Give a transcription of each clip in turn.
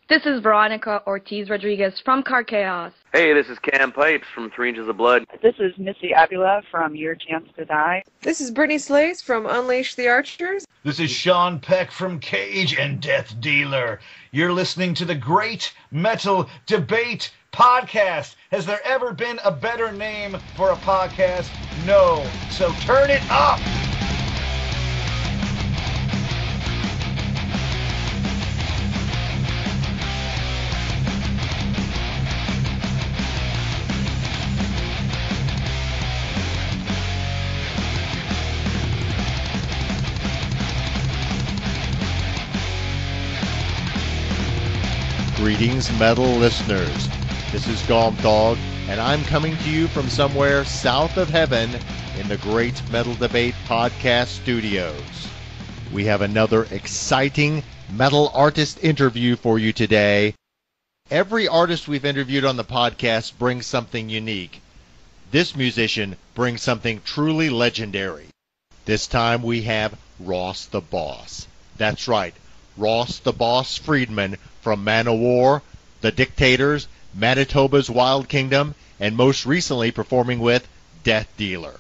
This is Veronica Ortiz Rodriguez from Car Chaos. Hey, this is Cam Pipes from 3 Inches of Blood. This is Missy Avila from Your Chance to Die. This is Brittany Slays from Unleash the Archers. This is Sean Peck from Cage and Death Dealer. You're listening to the Great Metal Debate Podcast. Has there ever been a better name for a podcast? No. So turn it up! Greetings, metal listeners. This is Gomp Dog, and I'm coming to you from somewhere south of heaven in the Great Metal Debate Podcast Studios. We have another exciting metal artist interview for you today. Every artist we've interviewed on the podcast brings something unique. This musician brings something truly legendary. This time we have Ross the Boss. That's right, Ross the Boss Friedman from Manowar, the Dictators, Manitoba's Wild Kingdom, and most recently performing with Death Dealer.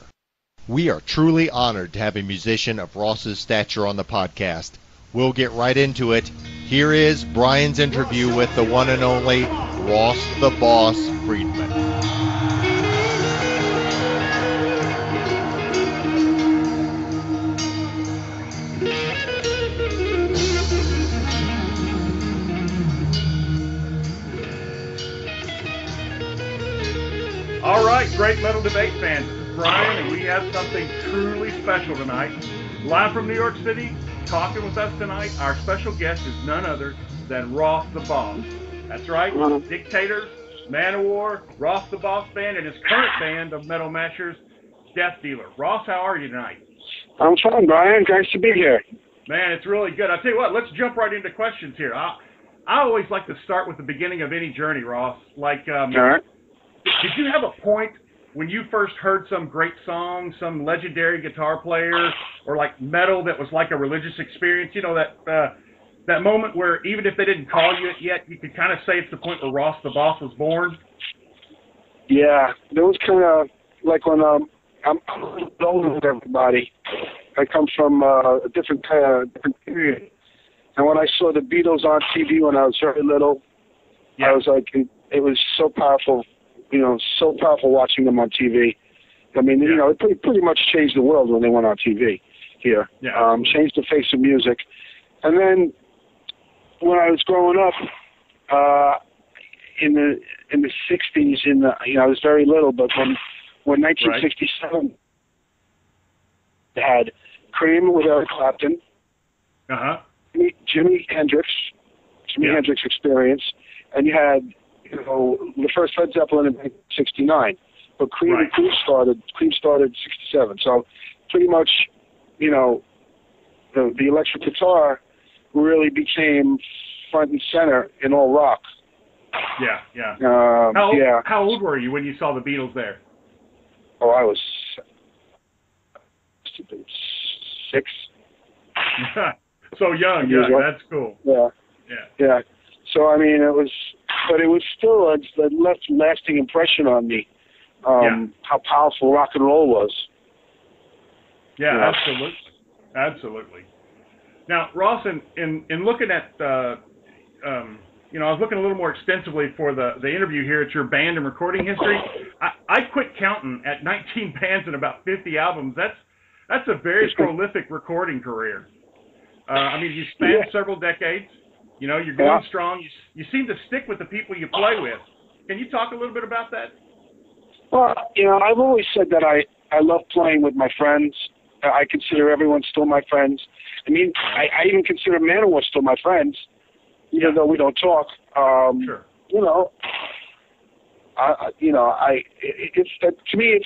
We are truly honored to have a musician of Ross's stature on the podcast. We'll get right into it. Here is Brian's interview with the one and only Ross the Boss Friedman. All right, great metal debate fans. This is Brian, and we have something truly special tonight. Live from New York City, talking with us tonight, our special guest is none other than Ross the Boss. That's right, Dictators, Manowar, Ross the Boss Band, and his current band of metal mashers, Death Dealer. Ross, how are you tonight? I'm fine, Brian. Nice to be here. Man, it's really good. I'll tell you what, let's jump right into questions here. I always like to start with the beginning of any journey, Ross. Like, All right. Did you have a point when you first heard some great song, some legendary guitar player, or like metal that was like a religious experience? You know, that moment where even if they didn't call you it yet, you could kind of say it's the point where Ross the Boss was born? Yeah, it was kind of like when I'm older than everybody. I come from a different period. And when I saw the Beatles on TV when I was very little, I was like, it was so powerful. You know, so powerful watching them on TV. I mean, you know, it pretty much changed the world when they went on TV here. Yeah. Changed the face of music. And then when I was growing up, in the 60s, I was very little, but when 1967 had Cream with Eric Clapton, Jimi Hendrix Experience, and you had, you know, the first Led Zeppelin in 1969, but Cream started 67. So pretty much, you know, the electric guitar really became front and center in all rock. Yeah. Yeah. How old were you when you saw the Beatles there? Oh, I was 6. So young, yeah, that's cool. Yeah. So, I mean, it was still a left lasting impression on me, how powerful rock and roll was. Yeah, you know? Absolutely. Now, Ross, in looking at, you know, I was looking a little more extensively for the interview here at your band and recording history. I quit counting at 19 bands and about 50 albums. That's a very prolific recording career. I mean, you spanned several decades. You know, you're going strong. You seem to stick with the people you play with. Can you talk a little bit about that? Well, you know, I've always said that I love playing with my friends. I consider everyone still my friends. I mean, I even consider Manowar still my friends, even though we don't talk. Sure. You know, to me,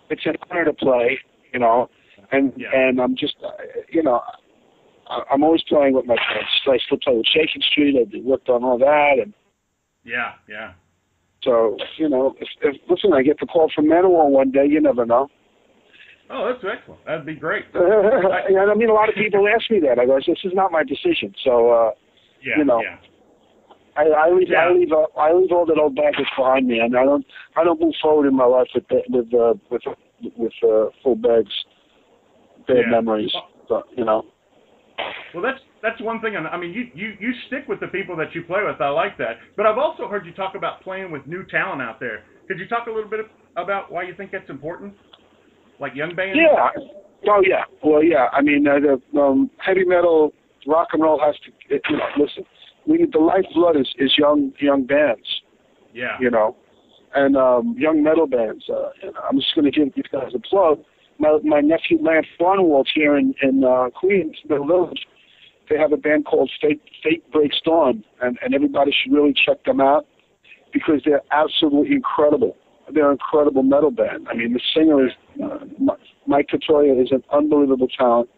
it's an honor to play. You know, and I'm just, you know, I'm always playing with my friends. I still play with Shaking Street. I worked on all that, and yeah. So, you know, if listen, I get the call from Manowar one day. You never know. Oh, that's excellent. That'd be great. I mean, a lot of people ask me that. I go, this is not my decision. So, you know. Yeah. I leave all that old baggage behind me, and I don't move forward in my life with full bags, bad memories. So, you know. Well, that's one thing. I mean, you stick with the people that you play with. I like that. But I've also heard you talk about playing with new talent out there. Could you talk a little bit about why you think that's important, like young bands? Yeah. Oh yeah. Well, yeah. I mean, the heavy metal, rock and roll has to. Listen. The lifeblood is young bands. Yeah. You know, and young metal bands. And I'm just going to give these guys a plug. My nephew Lance Barnewald's here in Queens, Middle Village. They have a band called Fate Breaks Dawn, and everybody should really check them out because they're absolutely incredible. They're an incredible metal band. I mean, the singer is Mike Katoya is an unbelievable talent.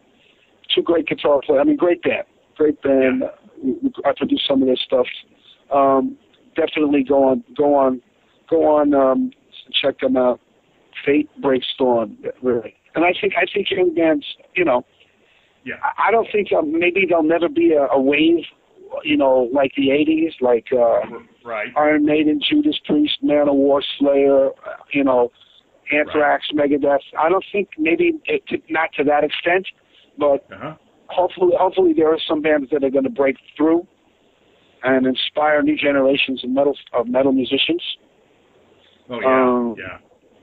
Two great guitar players. I mean, great band. Yeah. I produced some of their stuff. Definitely go on. Check them out. Fate Breaks Dawn, really. And I think young bands, you know. Yeah. I don't think maybe there'll never be a wave, you know, like the '80s, like right. Iron Maiden, Judas Priest, Manowar, Slayer, you know, Anthrax, right. Megadeth. I don't think maybe not to that extent, but. Hopefully there are some bands that are going to break through and inspire new generations of metal musicians. Oh yeah,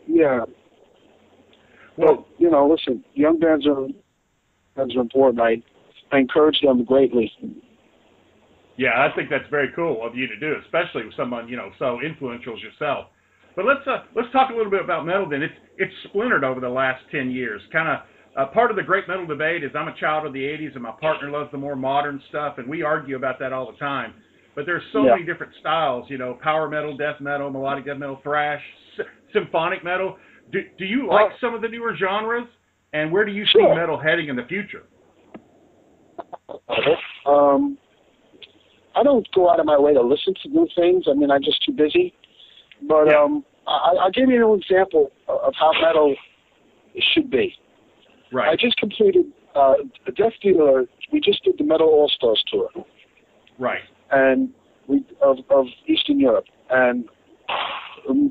yeah. Well, but, you know, listen, young bands are important. I encourage them greatly. Yeah, I think that's very cool of you to do, especially with someone, you know, so influential as yourself. But let's talk a little bit about metal then. It's splintered over the last 10 years, kind of. Part of the great metal debate is I'm a child of the 80s and my partner loves the more modern stuff, and we argue about that all the time. But there's so many different styles, you know, power metal, death metal, melodic death metal, thrash, symphonic metal. Do you like some of the newer genres, and where do you see metal heading in the future? I don't go out of my way to listen to new things. I mean, I'm just too busy. But I'll give you an example of how metal should be. Right. I just completed Death Dealer. We just did the Metal All Stars tour. Right. And of Eastern Europe, and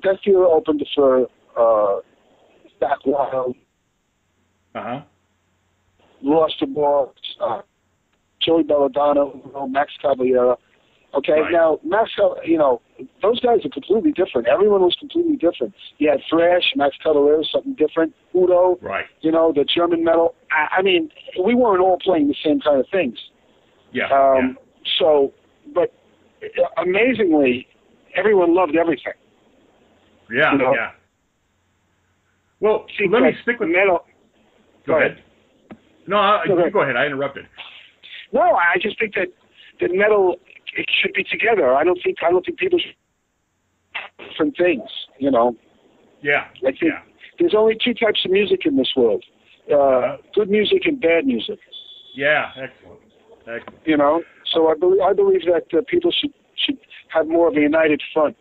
Death Dealer opened for Zach Wild, Lost the Ball, Joey Belladonna, Max Caballera. Okay, right. Now Max, you know, those guys are completely different. Everyone was completely different. You had thrash, Max Caballera, something different. Udo, right? You know, the German metal. I mean, we weren't all playing the same kind of things. Yeah. So, but amazingly, everyone loved everything. Yeah. You know? Yeah. Well, let me stick with metal. Go ahead. No, you go ahead. I interrupted. No, I just think that metal. It should be together. I don't think people should do different things, you know. Yeah. I think there's only two types of music in this world: good music and bad music. Yeah, excellent. You know, so I believe that people should have more of a united front.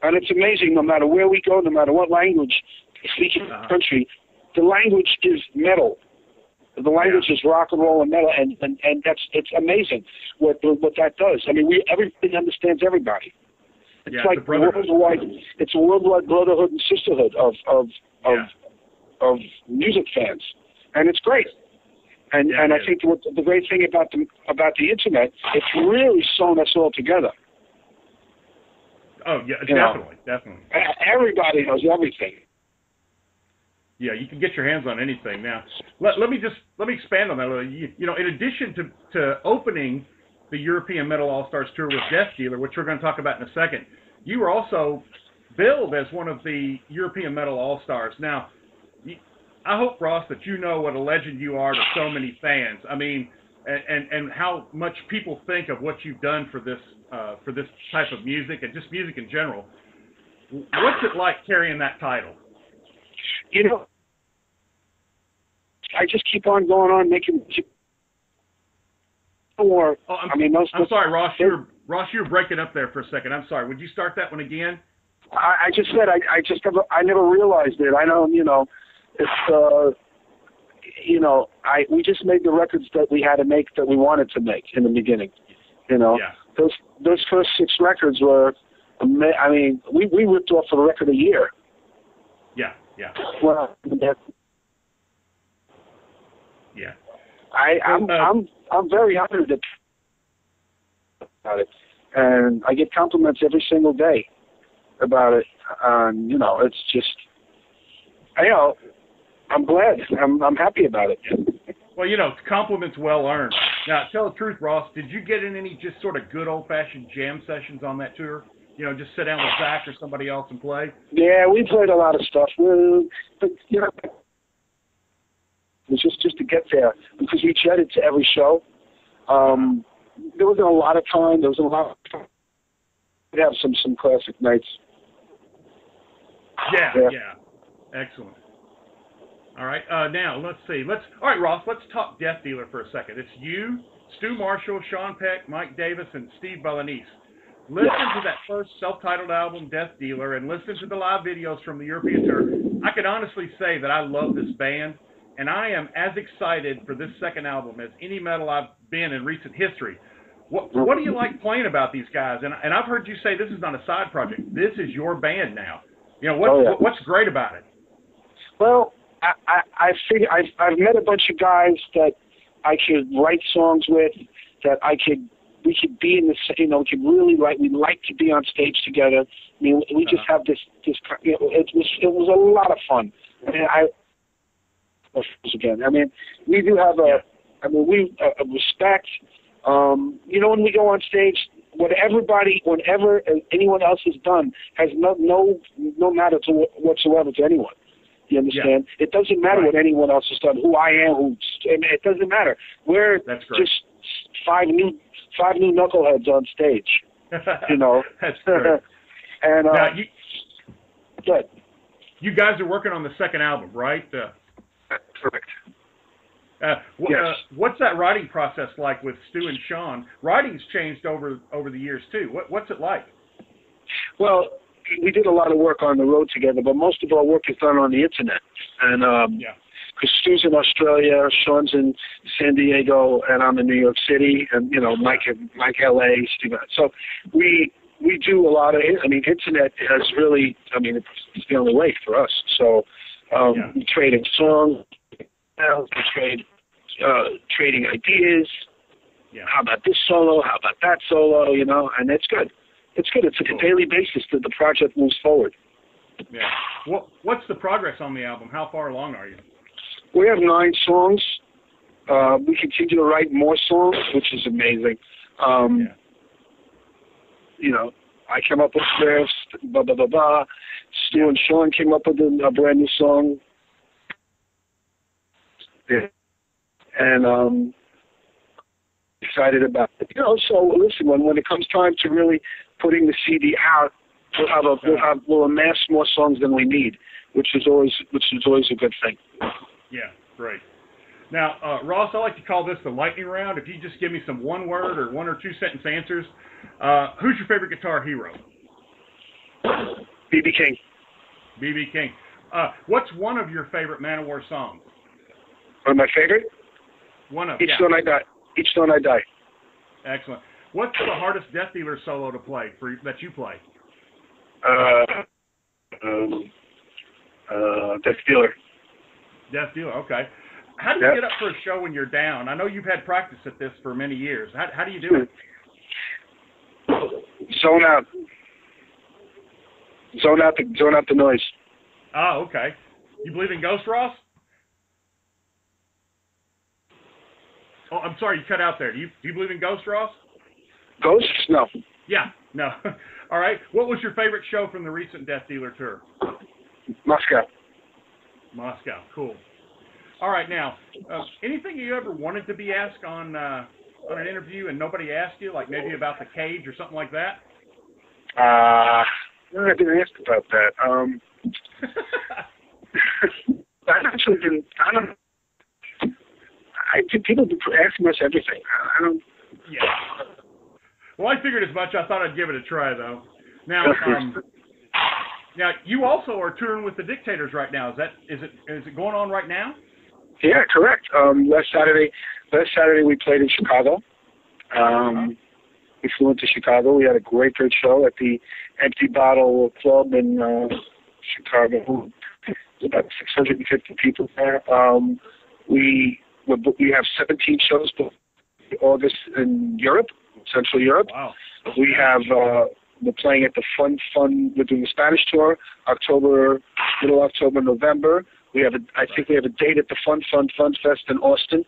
And it's amazing, no matter where we go, no matter what language we speak in the country, the language is metal. The language is rock and roll and metal, and it's amazing what that does. I mean, everybody understands everybody. It's like it's a worldwide brotherhood and sisterhood of music fans, and it's great. And I think the great thing about the internet, it's really sewn us all together. Oh yeah, definitely. Everybody knows everything. Yeah, you can get your hands on anything now. Let me expand on that a little. You know, in addition to opening the European Metal All Stars tour with Death Dealer, which we're going to talk about in a second, you were also billed as one of the European Metal All Stars. Now, I hope, Ross, that you know what a legend you are to so many fans. I mean, and how much people think of what you've done for this type of music and just music in general. What's it like carrying that title? You know, I just keep on going on making more. Oh, I'm sorry, Ross. You were breaking up there for a second. I'm sorry. Would you start that one again? I just said I never realized it. I know, you know, it's we just made the records that we had to make, that we wanted to make in the beginning. You know, those first 6 records were, I mean, we ripped off a record a year. Yeah. Well, yeah. I'm very honored about it, and I get compliments every single day about it. You know, it's just, I'm glad. I'm happy about it. Well, you know, compliments well earned. Now, tell the truth, Ross. Did you get in any just sort of good old-fashioned jam sessions on that tour? You know, just sit down with Zach or somebody else and play? Yeah, we played a lot of stuff. But you know, it was just to get there because we jetted to every show. There wasn't a lot of time. There was a lot of time. We'd have some classic nights. Yeah. Excellent. All right. Now let's see. All right, Ross. Let's talk Death Dealer for a second. It's you, Stu Marshall, Sean Peck, Mike Davis, and Steve Balanese. Listen to that first self-titled album, Death Dealer, and listen to the live videos from the European tour. I can honestly say that I love this band, and I am as excited for this second album as any metal I've been in recent history. What do you like playing about these guys? And I've heard you say this is not a side project. This is your band now. You know, what's great about it? Well, I figure I've met a bunch of guys that I could write songs with, that we could be in this, you know, we'd like to be on stage together. I mean, we just have this, you know, it was a lot of fun. I mean, we do have a respect. You know, when we go on stage, whatever anyone else has done has no matter whatsoever to anyone. You understand? Yeah. It doesn't matter what anyone else has done, who I am, it doesn't matter. We're just five new knuckleheads on stage. You know. That's great. And now, good. You guys are working on the second album, right? Correct. Yes. What's that writing process like with Stu and Sean? Writing's changed over the years too. What's it like? Well, we did a lot of work on the road together, but most of our work is done on the internet. And because Stu's in Australia, Sean's in San Diego, and I'm in New York City, and you know Mike LA, Steve. So we do a lot of. I mean, internet has really. I mean, it's the only way for us. So we trade in songs. We trade trading ideas. Yeah. How about this solo? How about that solo? You know, and it's good. It's good. It's a daily basis that the project moves forward. Yeah. What's the progress on the album? How far along are you? We have 9 songs. We continue to write more songs, which is amazing. You know, I came up with riffs, blah, blah, blah, blah. Stu and Sean came up with a brand new song. Yeah. And excited about it. You know, so listen, when it comes time to really putting the CD out, we'll amass more songs than we need, which is always a good thing. Yeah, great. Now, Ross, I like to call this the lightning round. If you just give me some one-word or 1 or 2 sentence answers, who's your favorite guitar hero? B.B. King. B.B. King. What's one of your favorite Manowar songs? One of my favorite? One of Each Stone I Die. Each Stone I Die. Excellent. What's the hardest Death Dealer solo to play that you play? Death Dealer. Death Dealer, okay. How do you get up for a show when you're down? I know you've had practice at this for many years. How do you do it? Zone out. Zone out the noise. Oh, okay. You believe in ghosts, Ross? Oh, I'm sorry, you cut out there. Do you believe in ghosts, Ross? Ghosts? No. Yeah, no. All right. What was your favorite show from the recent Death Dealer tour? Moscow. Moscow. Cool. All right. Now, anything you ever wanted to be asked on an interview and nobody asked you, like maybe about the cage or something like that? I didn't ask about that. I actually didn't. I don't. People ask us everything. I don't. Yeah. Well, I figured as much. I thought I'd give it a try, though. Now, now you also are touring with the Dictators right now. Is it going on right now? Yeah, correct. Last Saturday we played in Chicago. we flew into Chicago. We had a great show at the Empty Bottle Club in Chicago. There's about 650 people there. We have 17 shows booked in August in Europe, Central Europe. Wow. We have we're playing at the Fun. We're doing the Spanish tour, middle October, November. I think we have a date at the Fun Fest in Austin.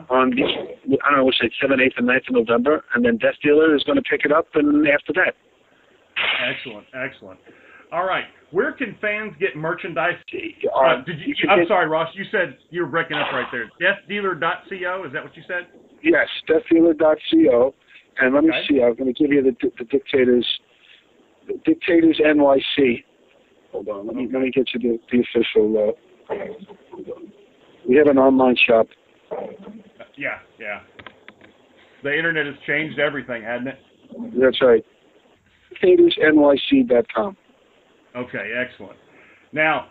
On the, I don't know, we'll say 7th, 8th, and 9th of November, and then Death Dealer is going to pick it up, and after that. Excellent. All right, where can fans get merchandise? I'm sorry, Ross. You said you were breaking up right there. DeathDealer.co. Is that what you said? Yes, DeathDealer.co. And let me see. I'm going to give you the Dictators. The Dictators NYC. Hold on. Let me get you the official. We have an online shop. Yeah. The internet has changed everything, hasn't it? That's right. DictatorsNYC.com. Okay, excellent. Now,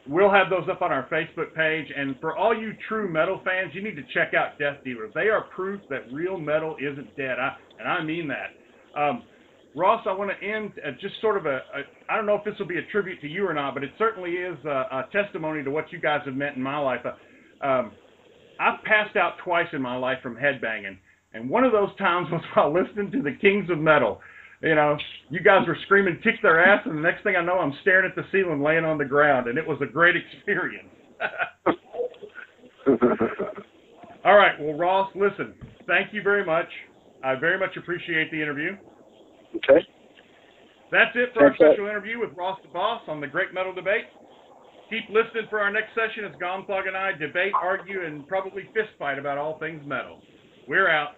we'll have those up on our Facebook page, and for all you true metal fans, you need to check out Death Dealers. They are proof that real metal isn't dead, and I mean that. Ross, I want to end just sort of I don't know if this will be a tribute to you or not, but it certainly is a testimony to what you guys have meant in my life. I've passed out twice in my life from headbanging, and one of those times was while listening to the Kings of Metal. You know, you guys were screaming, kick their ass, and the next thing I know, I'm staring at the ceiling, laying on the ground, and it was a great experience. All right, well, Ross, listen, thank you very much. I very much appreciate the interview. Okay. That's it for our special interview with Ross the Boss on the Great Metal Debate. Keep listening for our next session as Gomthog and I debate, argue, and probably fist fight about all things metal. We're out.